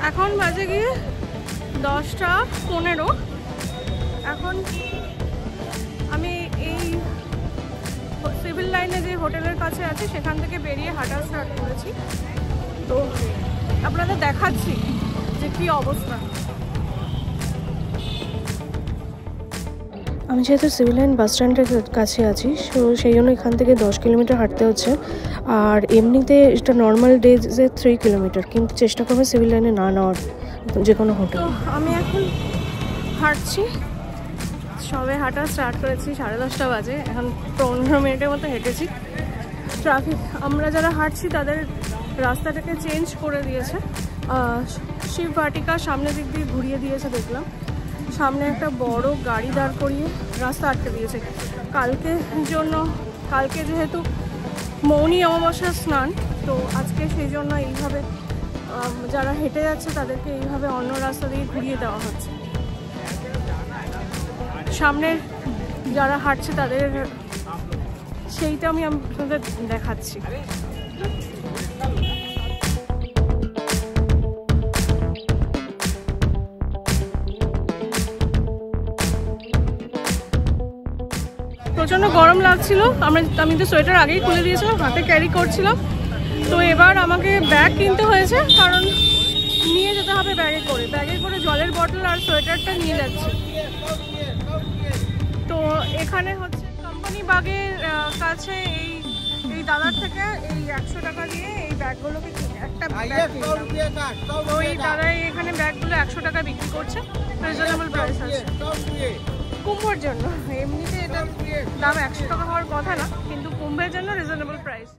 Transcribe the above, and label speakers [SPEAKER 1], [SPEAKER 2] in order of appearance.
[SPEAKER 1] এখন বাজে গিয়ে 10:15। এখন আমি এই সিভিল লাইনে যে হোটেলের কাছে আছি সেখান থেকে বেরিয়ে হাঁটা স্টার্ট করেছি। তো আপনাদের দেখাচ্ছি যে কী অবস্থা।
[SPEAKER 2] আমি যেহেতু সিভিল লাইন বাস স্ট্যান্ডের কাছে আছি, সো সেই জন্য এখান থেকে 10 কিলোমিটার হাঁটতে হচ্ছে। আর এমনিতে এটা নর্মাল ডেজে 3 কিলোমিটার, কিন্তু চেষ্টা করবো সিভিল লাইনে না নেওয়ার যে কোনো হোটেল।
[SPEAKER 1] তো আমি এখন হাঁটছি, সবে হাঁটা স্টার্ট করেছি, 10:30 বাজে। এখন 15 মিনিটের মতো হেঁটেছি। ট্রাফিক, আমরা যারা হাঁটছি তাদের রাস্তাটাকে চেঞ্জ করে দিয়েছে। শিব বাটিকা সামনের দিক দিয়ে ঘুরিয়ে দিয়েছে দেখলাম। সামনে একটা বড় গাড়ি দাঁড় করিয়ে রাস্তা আটকে দিয়েছে কালকে যেহেতু মৌনী অমাবস্যার স্নান, তো আজকে সেই জন্য এইভাবে যারা হেঁটে যাচ্ছে তাদেরকে এইভাবে অন্য রাস্তা দিয়ে ঘুরিয়ে দেওয়া হচ্ছে। সামনে যারা হাঁটছে তাদের সেইটা আমি আপনাদের দেখাচ্ছি। প্রচণ্ড গরম লাগছিল, আমি তো সোয়েটার আগেই খুলে দিয়েছিলাম, হাতে ক্যারি করছিলাম। তো এবার আমাকে ব্যাগ কিনতে হয়েছে, কারণ নিয়ে যেতে হবে ব্যাগে করে জলের বোতল আর সোয়েটারটা নিয়ে যাচ্ছি। তো এখানে হচ্ছে কোম্পানি বাগের কাছে এই দাদার থেকে এই 100 টাকা দিয়ে এই ব্যাগগুলোকে একটা ওই দাদাই এখানে ব্যাগগুলো 100 টাকা বিক্রি করছে, রিজনেবল প্রাইস আছে কুম্ভের জন্য। এমনিতে এটা দাম 100 টাকা হওয়ার কথা না, কিন্তু কুম্ভের জন্য রিজনেবল প্রাইস।